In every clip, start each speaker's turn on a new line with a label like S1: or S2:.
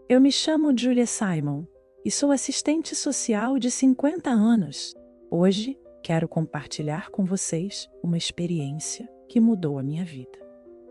S1: Eu me chamo Julia Simon e sou assistente social de 50 anos. Hoje, quero compartilhar com vocês uma experiência que mudou a minha vida.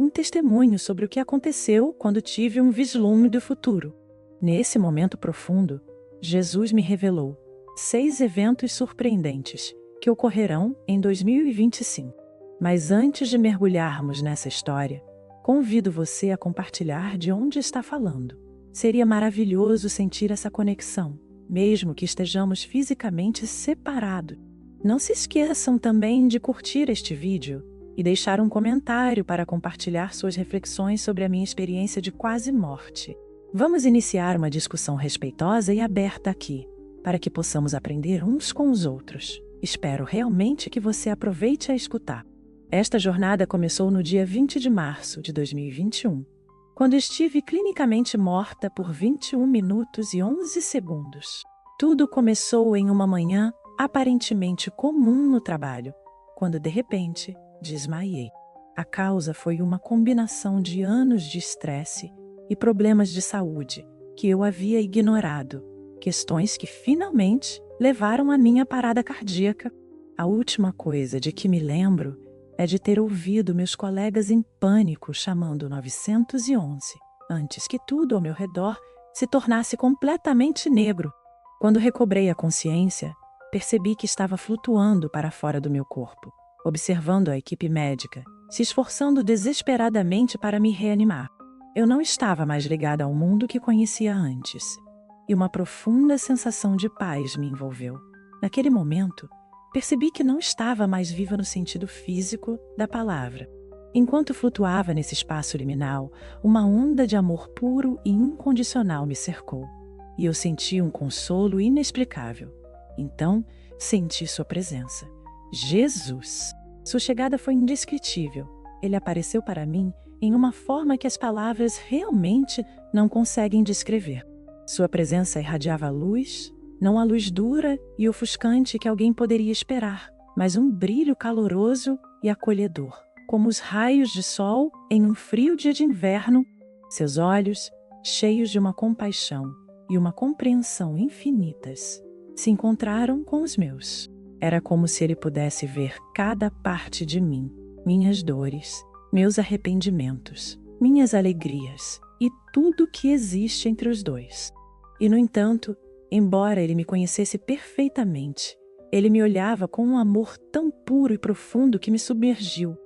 S1: Um testemunho sobre o que aconteceu quando tive um vislumbre do futuro. Nesse momento profundo, Jesus me revelou 6 eventos surpreendentes que ocorrerão em 2025. Mas antes de mergulharmos nessa história, convido você a compartilhar de onde está falando. Seria maravilhoso sentir essa conexão, mesmo que estejamos fisicamente separados. Não se esqueçam também de curtir este vídeo e deixar um comentário para compartilhar suas reflexões sobre a minha experiência de quase morte. Vamos iniciar uma discussão respeitosa e aberta aqui, para que possamos aprender uns com os outros. Espero realmente que você aproveite a escutar. Esta jornada começou no dia 20 de março de 2021, quando estive clinicamente morta por 21 minutos e 11 segundos. Tudo começou em uma manhã aparentemente comum no trabalho, quando de repente desmaiei. A causa foi uma combinação de anos de estresse e problemas de saúde que eu havia ignorado, questões que finalmente levaram à minha parada cardíaca. A última coisa de que me lembro é de ter ouvido meus colegas em pânico chamando 911, antes que tudo ao meu redor se tornasse completamente negro. Quando recobrei a consciência, percebi que estava flutuando para fora do meu corpo, observando a equipe médica, se esforçando desesperadamente para me reanimar. Eu não estava mais ligada ao mundo que conhecia antes, e uma profunda sensação de paz me envolveu. Naquele momento, percebi que não estava mais viva no sentido físico da palavra. Enquanto flutuava nesse espaço liminal, uma onda de amor puro e incondicional me cercou, e eu senti um consolo inexplicável. Então, senti sua presença. Jesus! Sua chegada foi indescritível. Ele apareceu para mim em uma forma que as palavras realmente não conseguem descrever. Sua presença irradiava luz, não a luz dura e ofuscante que alguém poderia esperar, mas um brilho caloroso e acolhedor, como os raios de sol em um frio dia de inverno. Seus olhos, cheios de uma compaixão e uma compreensão infinitas, se encontraram com os meus. Era como se ele pudesse ver cada parte de mim, minhas dores, meus arrependimentos, minhas alegrias e tudo que existe entre os dois. E, no entanto, embora ele me conhecesse perfeitamente, ele me olhava com um amor tão puro e profundo que me submergiu.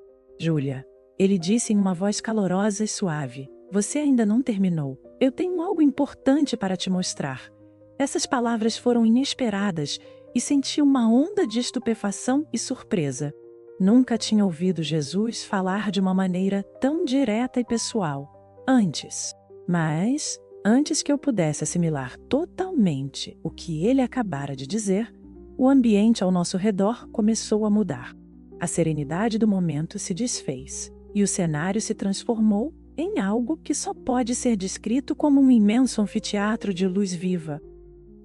S1: Júlia, ele disse em uma voz calorosa e suave, você ainda não terminou. Eu tenho algo importante para te mostrar. Essas palavras foram inesperadas e senti uma onda de estupefação e surpresa. Nunca tinha ouvido Jesus falar de uma maneira tão direta e pessoal antes. Mas, antes que eu pudesse assimilar totalmente o que ele acabara de dizer, o ambiente ao nosso redor começou a mudar. A serenidade do momento se desfez e o cenário se transformou em algo que só pode ser descrito como um imenso anfiteatro de luz viva.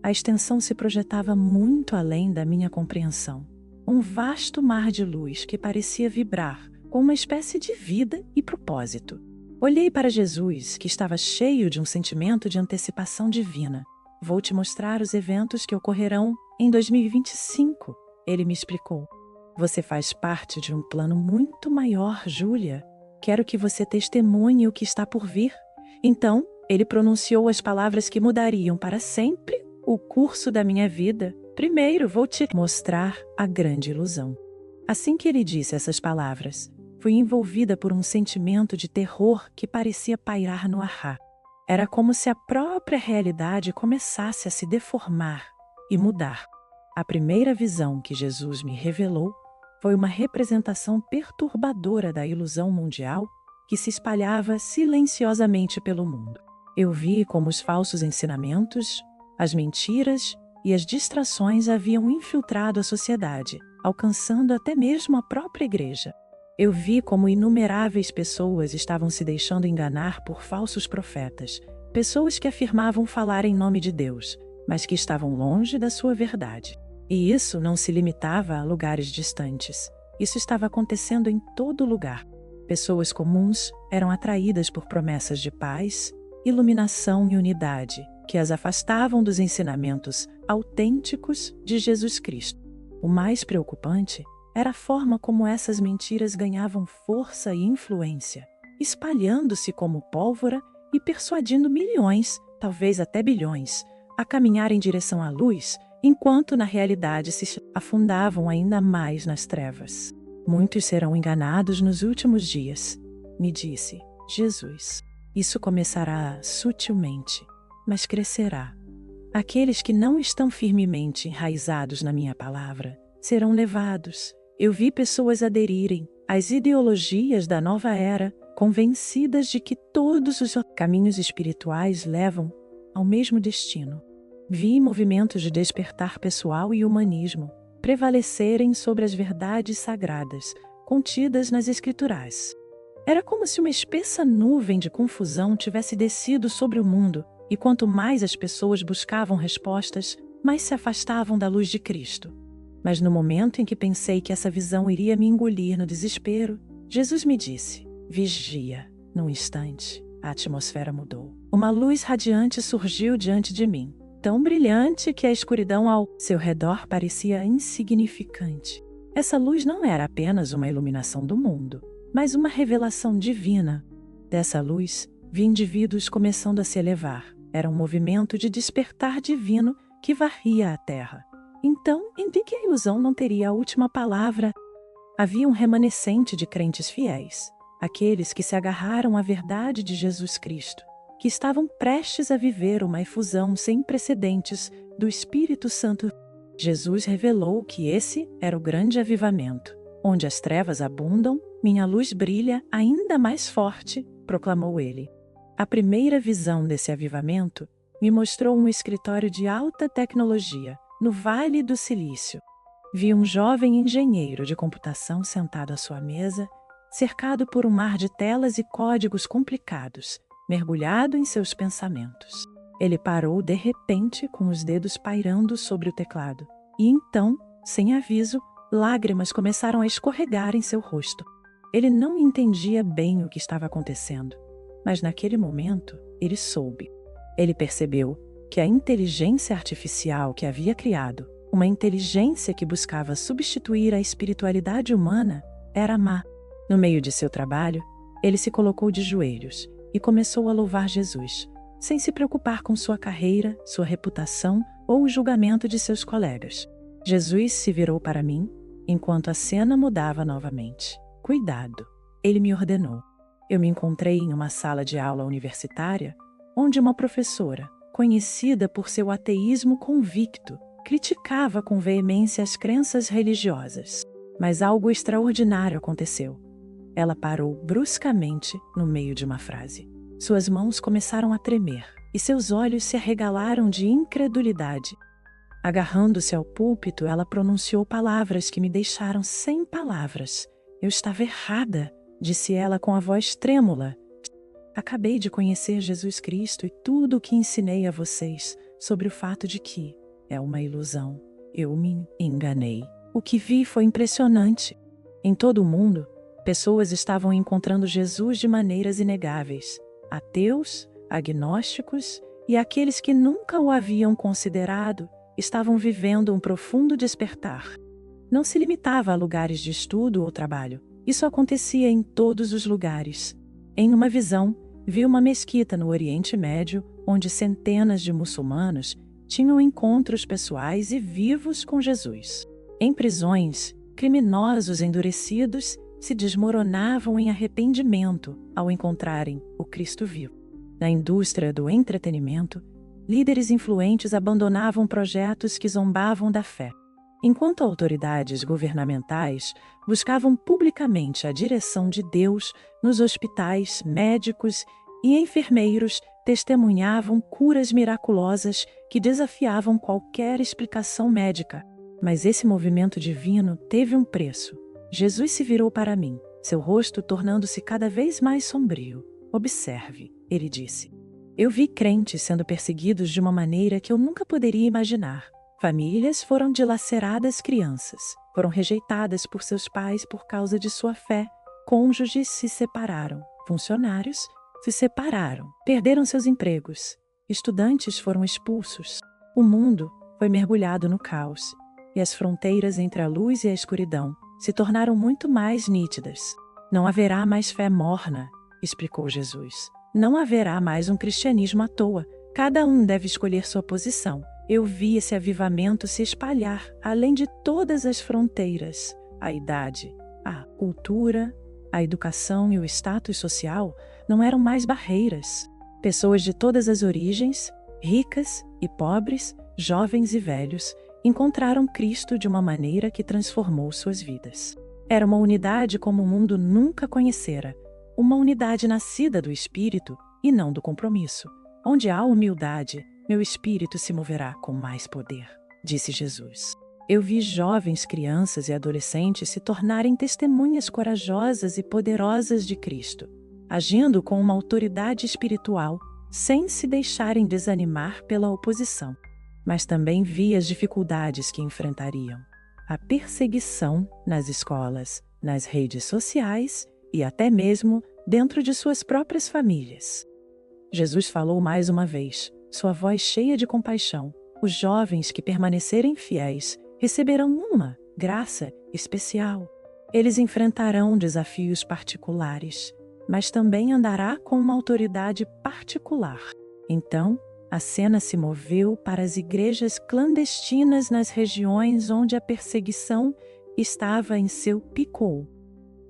S1: A extensão se projetava muito além da minha compreensão. Um vasto mar de luz que parecia vibrar com uma espécie de vida e propósito. Olhei para Jesus, que estava cheio de um sentimento de antecipação divina. Vou te mostrar os eventos que ocorrerão em 2025, ele me explicou. Você faz parte de um plano muito maior, Júlia. Quero que você testemunhe o que está por vir. Então, ele pronunciou as palavras que mudariam para sempre o curso da minha vida. Primeiro, vou te mostrar a grande ilusão. Assim que ele disse essas palavras, fui envolvida por um sentimento de terror que parecia pairar no ar. Era como se a própria realidade começasse a se deformar e mudar. A primeira visão que Jesus me revelou foi uma representação perturbadora da ilusão mundial que se espalhava silenciosamente pelo mundo. Eu vi como os falsos ensinamentos, as mentiras e as distrações haviam infiltrado a sociedade, alcançando até mesmo a própria igreja. Eu vi como inumeráveis pessoas estavam se deixando enganar por falsos profetas, pessoas que afirmavam falar em nome de Deus, mas que estavam longe da sua verdade. E isso não se limitava a lugares distantes. Isso estava acontecendo em todo lugar. Pessoas comuns eram atraídas por promessas de paz, iluminação e unidade, que as afastavam dos ensinamentos autênticos de Jesus Cristo. O mais preocupante era a forma como essas mentiras ganhavam força e influência, espalhando-se como pólvora e persuadindo milhões, talvez até bilhões, a caminhar em direção à luz, enquanto na realidade se afundavam ainda mais nas trevas. Muitos serão enganados nos últimos dias, me disse Jesus. Isso começará sutilmente, mas crescerá. Aqueles que não estão firmemente enraizados na minha palavra serão levados. Eu vi pessoas aderirem às ideologias da nova era, convencidas de que todos os caminhos espirituais levam ao mesmo destino. Vi movimentos de despertar pessoal e humanismo prevalecerem sobre as verdades sagradas contidas nas Escrituras. Era como se uma espessa nuvem de confusão tivesse descido sobre o mundo, e quanto mais as pessoas buscavam respostas, mais se afastavam da luz de Cristo. Mas no momento em que pensei que essa visão iria me engolir no desespero, Jesus me disse: vigia. Num instante, a atmosfera mudou. Uma luz radiante surgiu diante de mim, tão brilhante que a escuridão ao seu redor parecia insignificante. Essa luz não era apenas uma iluminação do mundo, mas uma revelação divina. Dessa luz, vi indivíduos começando a se elevar. Era um movimento de despertar divino que varria a terra. Então, entendi que a ilusão não teria a última palavra. Havia um remanescente de crentes fiéis, aqueles que se agarraram à verdade de Jesus Cristo, que estavam prestes a viver uma efusão sem precedentes do Espírito Santo. Jesus revelou que esse era o grande avivamento. Onde as trevas abundam, minha luz brilha ainda mais forte, proclamou ele. A primeira visão desse avivamento me mostrou um escritório de alta tecnologia, no Vale do Silício. Vi um jovem engenheiro de computação sentado à sua mesa, cercado por um mar de telas e códigos complicados, mergulhado em seus pensamentos. Ele parou de repente com os dedos pairando sobre o teclado, e então, sem aviso, lágrimas começaram a escorregar em seu rosto. Ele não entendia bem o que estava acontecendo, mas naquele momento ele soube. Ele percebeu que a inteligência artificial que havia criado, uma inteligência que buscava substituir a espiritualidade humana, era má. No meio de seu trabalho, ele se colocou de joelhos e começou a louvar Jesus, sem se preocupar com sua carreira, sua reputação ou o julgamento de seus colegas. Jesus se virou para mim enquanto a cena mudava novamente. Cuidado, ele me ordenou. Eu me encontrei em uma sala de aula universitária, onde uma professora, conhecida por seu ateísmo convicto, criticava com veemência as crenças religiosas. Mas algo extraordinário aconteceu. Ela parou bruscamente no meio de uma frase. Suas mãos começaram a tremer e seus olhos se arregalaram de incredulidade. Agarrando-se ao púlpito, ela pronunciou palavras que me deixaram sem palavras. Eu estava errada, disse ela com a voz trêmula. Acabei de conhecer Jesus Cristo e tudo o que ensinei a vocês sobre o fato de que é uma ilusão. Eu me enganei. O que vi foi impressionante. Em todo o mundo, pessoas estavam encontrando Jesus de maneiras inegáveis. Ateus, agnósticos e aqueles que nunca o haviam considerado estavam vivendo um profundo despertar. Não se limitava a lugares de estudo ou trabalho. Isso acontecia em todos os lugares. Em uma visão, vi uma mesquita no Oriente Médio, onde centenas de muçulmanos tinham encontros pessoais e vivos com Jesus. Em prisões, criminosos endurecidos se desmoronavam em arrependimento ao encontrarem o Cristo vivo. Na indústria do entretenimento, líderes influentes abandonavam projetos que zombavam da fé, enquanto autoridades governamentais buscavam publicamente a direção de Deus. Nos hospitais, médicos e enfermeiros testemunhavam curas miraculosas que desafiavam qualquer explicação médica. Mas esse movimento divino teve um preço. Jesus se virou para mim, seu rosto tornando-se cada vez mais sombrio. Observe, ele disse. Eu vi crentes sendo perseguidos de uma maneira que eu nunca poderia imaginar. Famílias foram dilaceradas, crianças foram rejeitadas por seus pais por causa de sua fé, cônjuges se separaram, funcionários se separaram, perderam seus empregos, estudantes foram expulsos, o mundo foi mergulhado no caos, e as fronteiras entre a luz e a escuridão se tornaram muito mais nítidas. Não haverá mais fé morna, explicou Jesus. Não haverá mais um cristianismo à toa. Cada um deve escolher sua posição. Eu vi esse avivamento se espalhar além de todas as fronteiras. A idade, a cultura, a educação e o status social não eram mais barreiras. Pessoas de todas as origens, ricas e pobres, jovens e velhos, encontraram Cristo de uma maneira que transformou suas vidas. Era uma unidade como o mundo nunca conhecera, uma unidade nascida do Espírito e não do compromisso. Onde há humildade, meu Espírito se moverá com mais poder, disse Jesus. Eu vi jovens, crianças e adolescentes se tornarem testemunhas corajosas e poderosas de Cristo, agindo com uma autoridade espiritual, sem se deixarem desanimar pela oposição. Mas também vi as dificuldades que enfrentariam. A perseguição nas escolas, nas redes sociais e até mesmo dentro de suas próprias famílias. Jesus falou mais uma vez, sua voz cheia de compaixão. Os jovens que permanecerem fiéis receberão uma graça especial. Eles enfrentarão desafios particulares, mas também andará com uma autoridade particular. Então, a cena se moveu para as igrejas clandestinas nas regiões onde a perseguição estava em seu pico.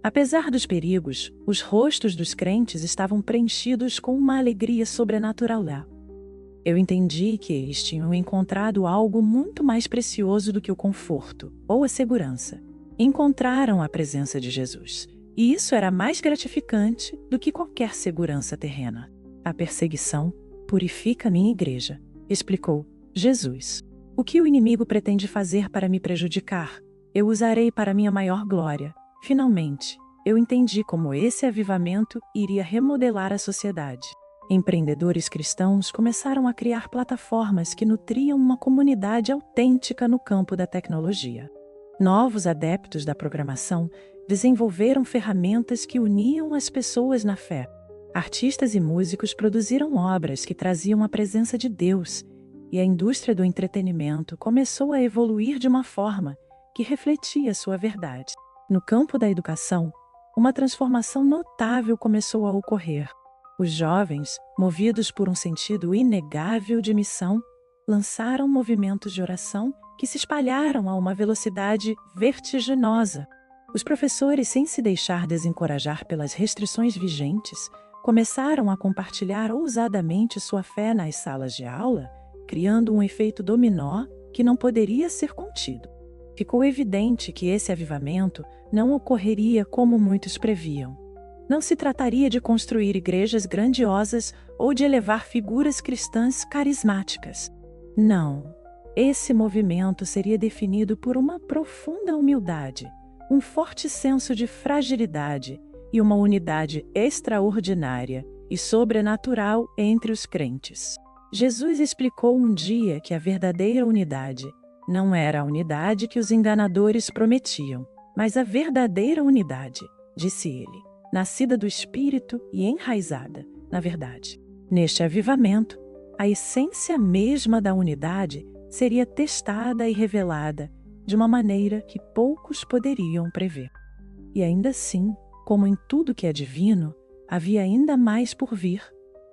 S1: Apesar dos perigos, os rostos dos crentes estavam preenchidos com uma alegria sobrenatural. Eu entendi que eles tinham encontrado algo muito mais precioso do que o conforto ou a segurança. Encontraram a presença de Jesus, e isso era mais gratificante do que qualquer segurança terrena. A perseguição purifica minha igreja, explicou Jesus. O que o inimigo pretende fazer para me prejudicar, eu usarei para minha maior glória. Finalmente, eu entendi como esse avivamento iria remodelar a sociedade. Empreendedores cristãos começaram a criar plataformas que nutriam uma comunidade autêntica no campo da tecnologia. Novos adeptos da programação desenvolveram ferramentas que uniam as pessoas na fé. Artistas e músicos produziram obras que traziam a presença de Deus, e a indústria do entretenimento começou a evoluir de uma forma que refletia sua verdade. No campo da educação, uma transformação notável começou a ocorrer. Os jovens, movidos por um sentido inegável de missão, lançaram movimentos de oração que se espalharam a uma velocidade vertiginosa. Os professores, sem se deixar desencorajar pelas restrições vigentes, começaram a compartilhar ousadamente sua fé nas salas de aula, criando um efeito dominó que não poderia ser contido. Ficou evidente que esse avivamento não ocorreria como muitos previam. Não se trataria de construir igrejas grandiosas ou de elevar figuras cristãs carismáticas. Não. Esse movimento seria definido por uma profunda humildade, um forte senso de fragilidade e uma unidade extraordinária e sobrenatural entre os crentes. Jesus explicou um dia que a verdadeira unidade não era a unidade que os enganadores prometiam, mas a verdadeira unidade, disse ele, nascida do Espírito e enraizada na verdade. Neste avivamento, a essência mesma da unidade seria testada e revelada de uma maneira que poucos poderiam prever. E ainda assim, como em tudo que é divino, havia ainda mais por vir.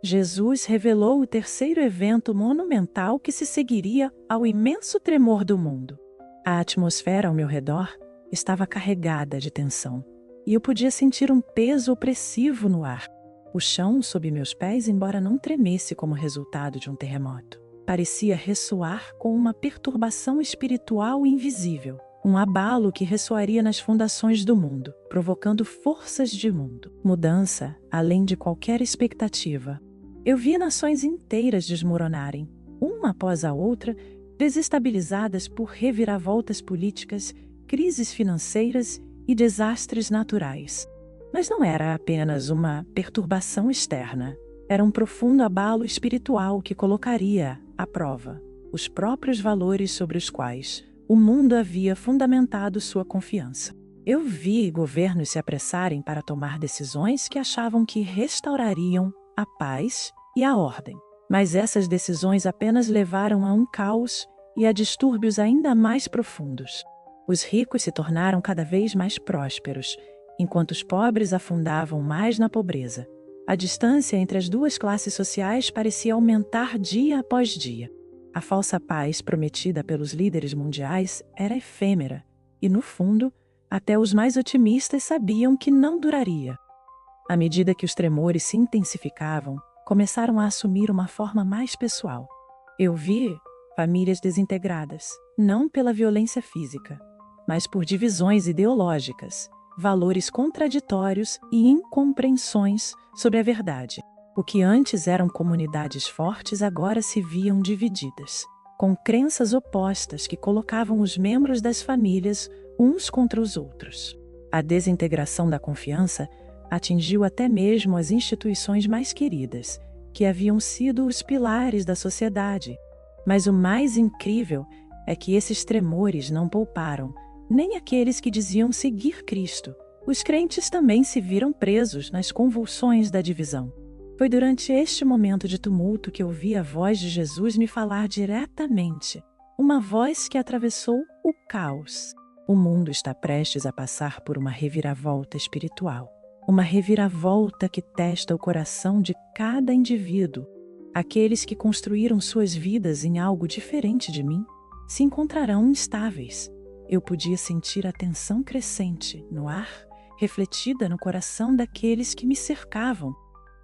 S1: Jesus revelou o terceiro evento monumental que se seguiria ao imenso tremor do mundo. A atmosfera ao meu redor estava carregada de tensão, e eu podia sentir um peso opressivo no ar. O chão sob meus pés, embora não tremesse como resultado de um terremoto, parecia ressoar com uma perturbação espiritual invisível, um abalo que ressoaria nas fundações do mundo, provocando forças de mundo, mudança além de qualquer expectativa. Eu vi nações inteiras desmoronarem, uma após a outra, desestabilizadas por reviravoltas políticas, crises financeiras e desastres naturais. Mas não era apenas uma perturbação externa. Era um profundo abalo espiritual que colocaria à prova os próprios valores sobre os quais o mundo havia fundamentado sua confiança. Eu vi governos se apressarem para tomar decisões que achavam que restaurariam a paz e a ordem. Mas essas decisões apenas levaram a um caos e a distúrbios ainda mais profundos. Os ricos se tornaram cada vez mais prósperos, enquanto os pobres afundavam mais na pobreza. A distância entre as duas classes sociais parecia aumentar dia após dia. A falsa paz prometida pelos líderes mundiais era efêmera, e no fundo, até os mais otimistas sabiam que não duraria. À medida que os tremores se intensificavam, começaram a assumir uma forma mais pessoal. Eu vi famílias desintegradas, não pela violência física, mas por divisões ideológicas, valores contraditórios e incompreensões sobre a verdade. O que antes eram comunidades fortes agora se viam divididas, com crenças opostas que colocavam os membros das famílias uns contra os outros. A desintegração da confiança atingiu até mesmo as instituições mais queridas, que haviam sido os pilares da sociedade. Mas o mais incrível é que esses tremores não pouparam nem aqueles que diziam seguir Cristo. Os crentes também se viram presos nas convulsões da divisão. Foi durante este momento de tumulto que ouvi a voz de Jesus me falar diretamente, uma voz que atravessou o caos. O mundo está prestes a passar por uma reviravolta espiritual. Uma reviravolta que testa o coração de cada indivíduo. Aqueles que construíram suas vidas em algo diferente de mim se encontrarão instáveis. Eu podia sentir a tensão crescente no ar, refletida no coração daqueles que me cercavam.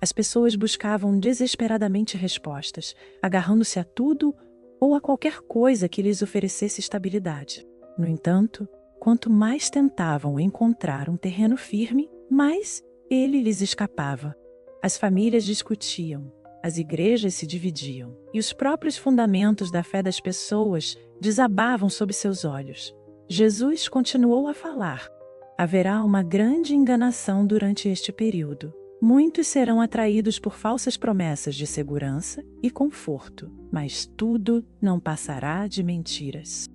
S1: As pessoas buscavam desesperadamente respostas, agarrando-se a tudo ou a qualquer coisa que lhes oferecesse estabilidade. No entanto, quanto mais tentavam encontrar um terreno firme, mais ele lhes escapava. As famílias discutiam, as igrejas se dividiam, e os próprios fundamentos da fé das pessoas desabavam sob seus olhos. Jesus continuou a falar. Haverá uma grande enganação durante este período. Muitos serão atraídos por falsas promessas de segurança e conforto, mas tudo não passará de mentiras.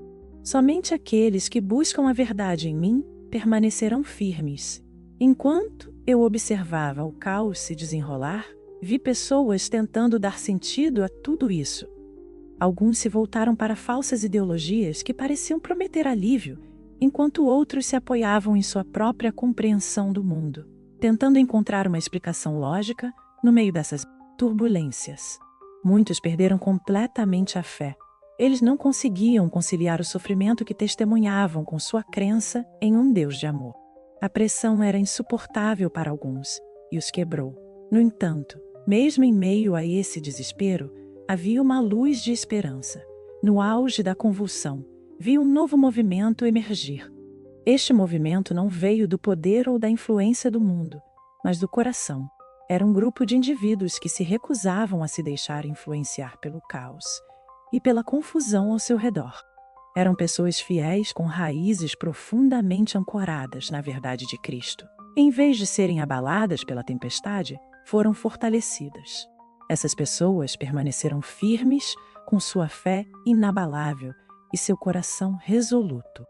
S1: Somente aqueles que buscam a verdade em mim permanecerão firmes. Enquanto eu observava o caos se desenrolar, vi pessoas tentando dar sentido a tudo isso. Alguns se voltaram para falsas ideologias que pareciam prometer alívio, enquanto outros se apoiavam em sua própria compreensão do mundo, tentando encontrar uma explicação lógica no meio dessas turbulências. Muitos perderam completamente a fé. Eles não conseguiam conciliar o sofrimento que testemunhavam com sua crença em um Deus de amor. A pressão era insuportável para alguns e os quebrou. No entanto, mesmo em meio a esse desespero, havia uma luz de esperança. No auge da convulsão, vi um novo movimento emergir. Este movimento não veio do poder ou da influência do mundo, mas do coração. Era um grupo de indivíduos que se recusavam a se deixar influenciar pelo caos e pela confusão ao seu redor. Eram pessoas fiéis com raízes profundamente ancoradas na verdade de Cristo. Em vez de serem abaladas pela tempestade, foram fortalecidas. Essas pessoas permaneceram firmes com sua fé inabalável e seu coração resoluto.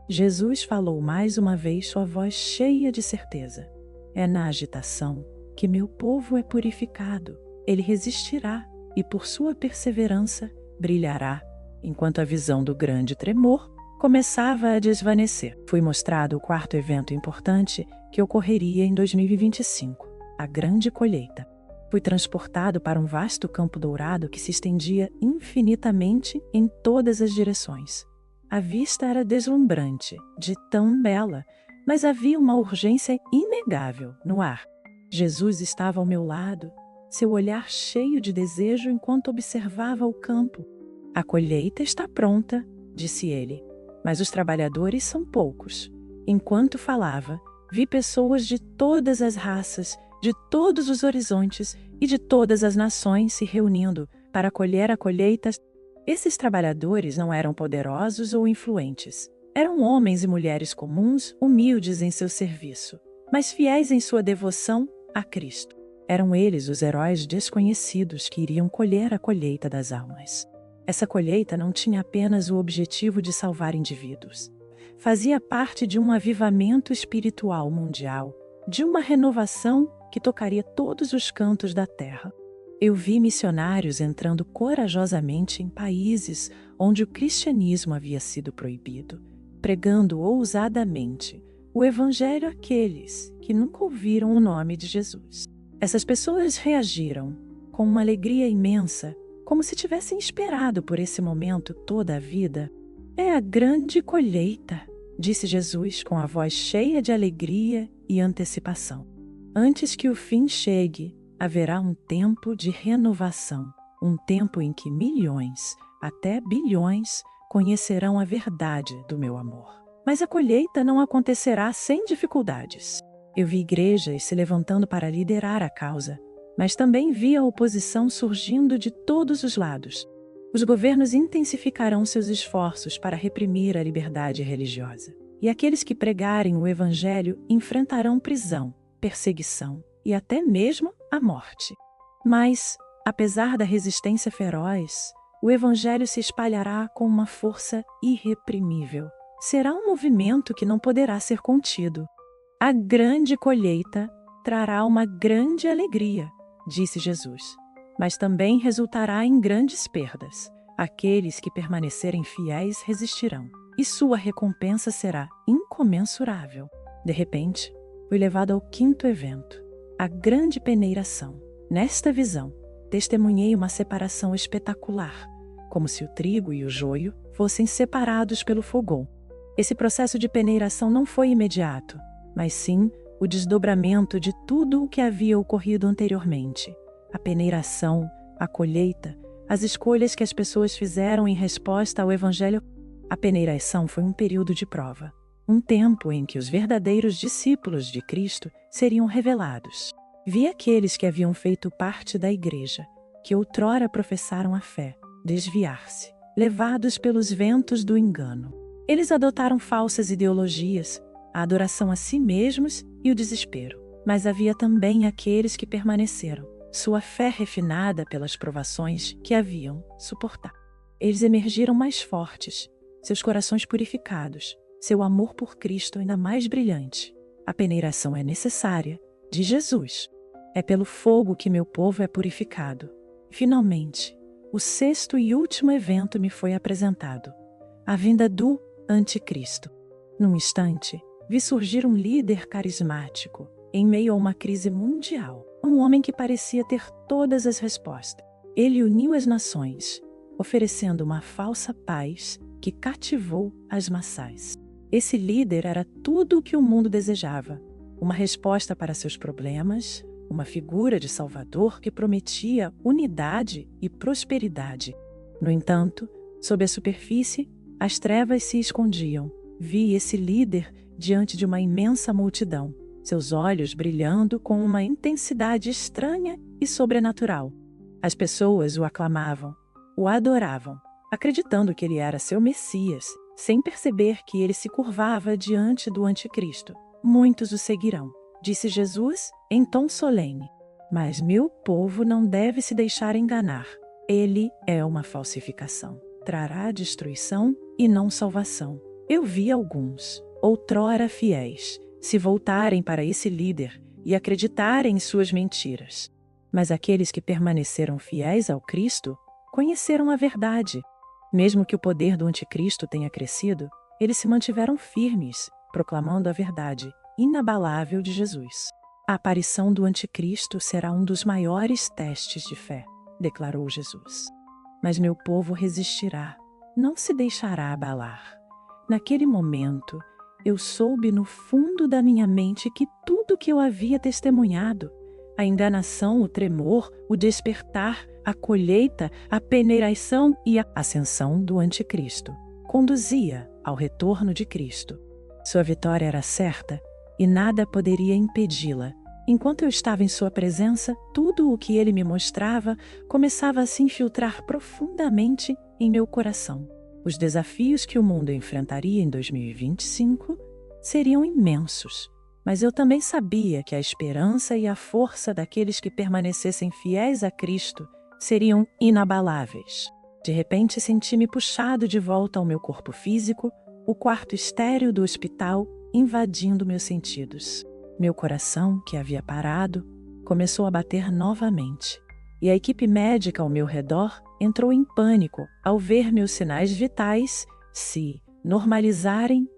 S1: Jesus falou mais uma vez sua voz cheia de certeza. É na agitação que meu povo é purificado. Ele resistirá e, por sua perseverança, brilhará, enquanto a visão do grande tremor começava a desvanecer. Fui mostrado o quarto evento importante que ocorreria em 2025, a grande colheita. Fui transportado para um vasto campo dourado que se estendia infinitamente em todas as direções. A vista era deslumbrante, de tão bela, mas havia uma urgência inegável no ar. Jesus estava ao meu lado, seu olhar cheio de desejo enquanto observava o campo. A colheita está pronta, disse ele, mas os trabalhadores são poucos. Enquanto falava, vi pessoas de todas as raças, de todos os horizontes e de todas as nações se reunindo para colher a colheita. Esses trabalhadores não eram poderosos ou influentes. Eram homens e mulheres comuns, humildes em seu serviço, mas fiéis em sua devoção a Cristo. Eram eles os heróis desconhecidos que iriam colher a colheita das almas. Essa colheita não tinha apenas o objetivo de salvar indivíduos. Fazia parte de um avivamento espiritual mundial, de uma renovação que tocaria todos os cantos da terra. Eu vi missionários entrando corajosamente em países onde o cristianismo havia sido proibido, pregando ousadamente o evangelho àqueles que nunca ouviram o nome de Jesus. Essas pessoas reagiram com uma alegria imensa, como se tivessem esperado por esse momento toda a vida. É a grande colheita, disse Jesus com a voz cheia de alegria e antecipação. Antes que o fim chegue, haverá um tempo de renovação, um tempo em que milhões, até bilhões, conhecerão a verdade do meu amor. Mas a colheita não acontecerá sem dificuldades. Eu vi igrejas se levantando para liderar a causa, mas também vi a oposição surgindo de todos os lados. Os governos intensificarão seus esforços para reprimir a liberdade religiosa. E aqueles que pregarem o evangelho enfrentarão prisão, perseguição e até mesmo a morte. Mas, apesar da resistência feroz, o evangelho se espalhará com uma força irreprimível. Será um movimento que não poderá ser contido. A grande colheita trará uma grande alegria, disse Jesus, mas também resultará em grandes perdas. Aqueles que permanecerem fiéis resistirão, e sua recompensa será incomensurável. De repente, fui levado ao quinto evento, a grande peneiração. Nesta visão, testemunhei uma separação espetacular, como se o trigo e o joio fossem separados pelo fogão. Esse processo de peneiração não foi imediato, mas sim o desdobramento de tudo o que havia ocorrido anteriormente. A peneiração, a colheita, as escolhas que as pessoas fizeram em resposta ao Evangelho. A peneiração foi um período de prova, um tempo em que os verdadeiros discípulos de Cristo seriam revelados. Vi aqueles que haviam feito parte da igreja, que outrora professaram a fé, desviar-se, levados pelos ventos do engano. Eles adotaram falsas ideologias, a adoração a si mesmos e o desespero. Mas havia também aqueles que permaneceram, sua fé refinada pelas provações que haviam suportado. Eles emergiram mais fortes, seus corações purificados, seu amor por Cristo ainda mais brilhante. A peneiração é necessária, de Jesus. É pelo fogo que meu povo é purificado. Finalmente, o sexto e último evento me foi apresentado: a vinda do Anticristo. Num instante, vi surgir um líder carismático, em meio a uma crise mundial. Um homem que parecia ter todas as respostas. Ele uniu as nações, oferecendo uma falsa paz que cativou as massas. Esse líder era tudo o que o mundo desejava: uma resposta para seus problemas, uma figura de Salvador que prometia unidade e prosperidade. No entanto, sob a superfície, as trevas se escondiam. Vi esse líder diante de uma imensa multidão, seus olhos brilhando com uma intensidade estranha e sobrenatural. As pessoas o aclamavam, o adoravam, acreditando que ele era seu Messias, sem perceber que ele se curvava diante do Anticristo. Muitos o seguirão, disse Jesus em tom solene. Mas meu povo não deve se deixar enganar. Ele é uma falsificação. Trará destruição e não salvação. Eu vi alguns, outrora fiéis, se voltarem para esse líder e acreditarem em suas mentiras. Mas aqueles que permaneceram fiéis ao Cristo conheceram a verdade. Mesmo que o poder do Anticristo tenha crescido, eles se mantiveram firmes, proclamando a verdade inabalável de Jesus. A aparição do Anticristo será um dos maiores testes de fé, declarou Jesus. Mas meu povo resistirá, não se deixará abalar. Naquele momento, eu soube no fundo da minha mente que tudo que eu havia testemunhado, a enganação, o tremor, o despertar, a colheita, a peneiração e a ascensão do Anticristo, conduzia ao retorno de Cristo. Sua vitória era certa e nada poderia impedi-la. Enquanto eu estava em sua presença, tudo o que ele me mostrava começava a se infiltrar profundamente em meu coração. Os desafios que o mundo enfrentaria em 2025 seriam imensos, mas eu também sabia que a esperança e a força daqueles que permanecessem fiéis a Cristo seriam inabaláveis. De repente, senti-me puxado de volta ao meu corpo físico, o quarto estéril do hospital invadindo meus sentidos. Meu coração, que havia parado, começou a bater novamente, e a equipe médica ao meu redor entrou em pânico ao ver meus sinais vitais se normalizarem.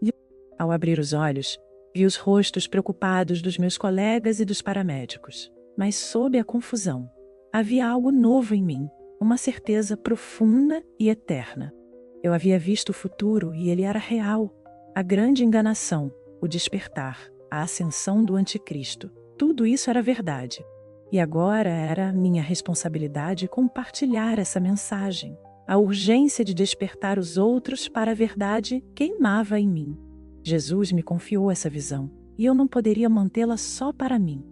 S1: Ao abrir os olhos, vi os rostos preocupados dos meus colegas e dos paramédicos, mas sob a confusão, havia algo novo em mim, uma certeza profunda e eterna. Eu havia visto o futuro e ele era real. A grande enganação, o despertar, a ascensão do anticristo, tudo isso era verdade. E agora era minha responsabilidade compartilhar essa mensagem. A urgência de despertar os outros para a verdade queimava em mim. Jesus me confiou essa visão, e eu não poderia mantê-la só para mim.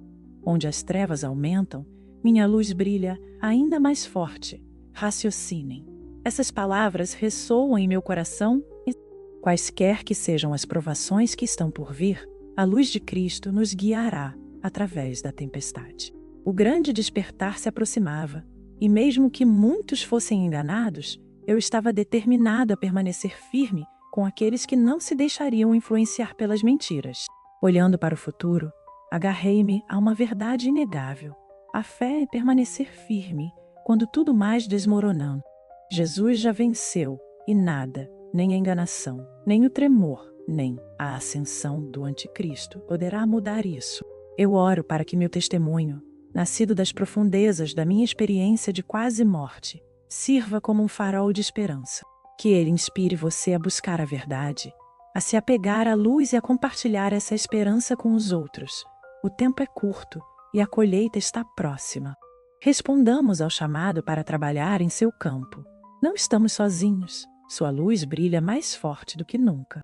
S1: Onde as trevas aumentam, minha luz brilha ainda mais forte. Raciocinem. Essas palavras ressoam em meu coração e, quaisquer que sejam as provações que estão por vir, a luz de Cristo nos guiará através da tempestade. O grande despertar se aproximava, e mesmo que muitos fossem enganados, eu estava determinada a permanecer firme com aqueles que não se deixariam influenciar pelas mentiras. Olhando para o futuro, agarrei-me a uma verdade inegável. A fé é permanecer firme quando tudo mais desmoronando. Jesus já venceu, e nada, nem a enganação, nem o tremor, nem a ascensão do anticristo poderá mudar isso. Eu oro para que meu testemunho, nascido das profundezas da minha experiência de quase morte, sirva como um farol de esperança. Que ele inspire você a buscar a verdade, a se apegar à luz e a compartilhar essa esperança com os outros. O tempo é curto e a colheita está próxima. Respondamos ao chamado para trabalhar em seu campo. Não estamos sozinhos. Sua luz brilha mais forte do que nunca.